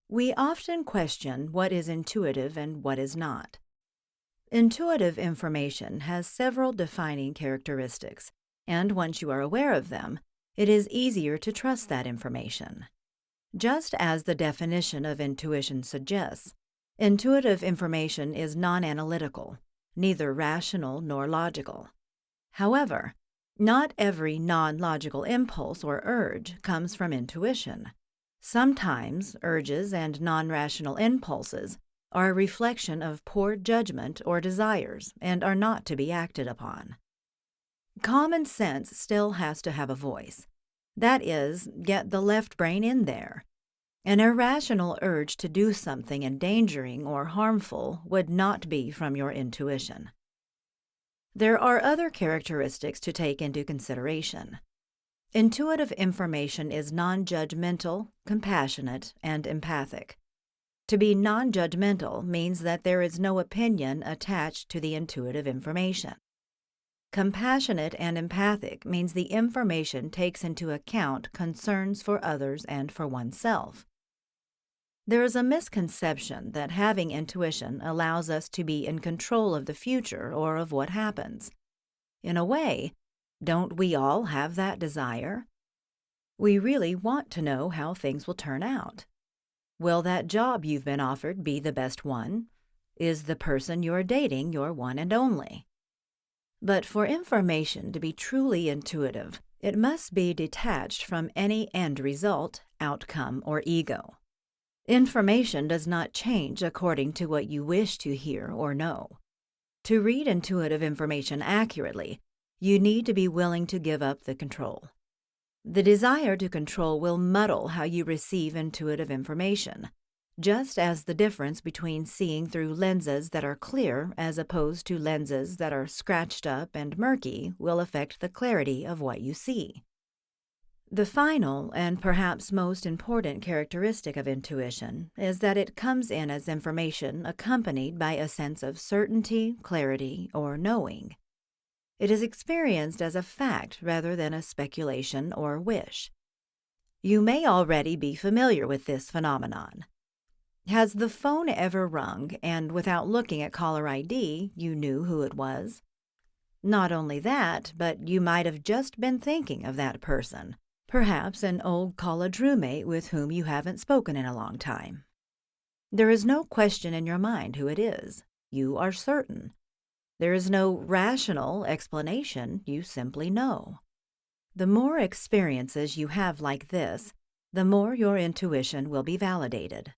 We often question what is intuitive and what is not. Intuitive information has several defining characteristics, and once you are aware of them, it is easier to trust that information. Just as the definition of intuition suggests, intuitive information is non-analytical, neither rational nor logical. However, not every non-logical impulse or urge comes from intuition. Sometimes urges and non-rational impulses are a reflection of poor judgment or desires and are not to be acted upon. Common sense still has to have a voice. That is, get the left brain in there. An irrational urge to do something endangering or harmful would not be from your intuition. There are other characteristics to take into consideration. Intuitive information is non-judgmental, compassionate, and empathic. To be non-judgmental means that there is no opinion attached to the intuitive information. Compassionate and empathic means the information takes into account concerns for others and for oneself. There is a misconception that having intuition allows us to be in control of the future or of what happens. In a way, don't we all have that desire? We really want to know how things will turn out. Will that job you've been offered be the best one? Is the person you're dating your one and only? But for information to be truly intuitive, it must be detached from any end result, outcome, or ego. Information does not change according to what you wish to hear or know. To read intuitive information accurately, you need to be willing to give up the control. The desire to control will muddle how you receive intuitive information, just as the difference between seeing through lenses that are clear as opposed to lenses that are scratched up and murky will affect the clarity of what you see. The final and perhaps most important characteristic of intuition is that it comes in as information accompanied by a sense of certainty, clarity, or knowing. It is experienced as a fact rather than a speculation or wish. You may already be familiar with this phenomenon. Has the phone ever rung and without looking at caller ID, you knew who it was? Not only that, but you might have just been thinking of that person, perhaps an old college roommate with whom you haven't spoken in a long time. There is no question in your mind who it is. You are certain. There is no rational explanation, you simply know. The more experiences you have like this, the more your intuition will be validated.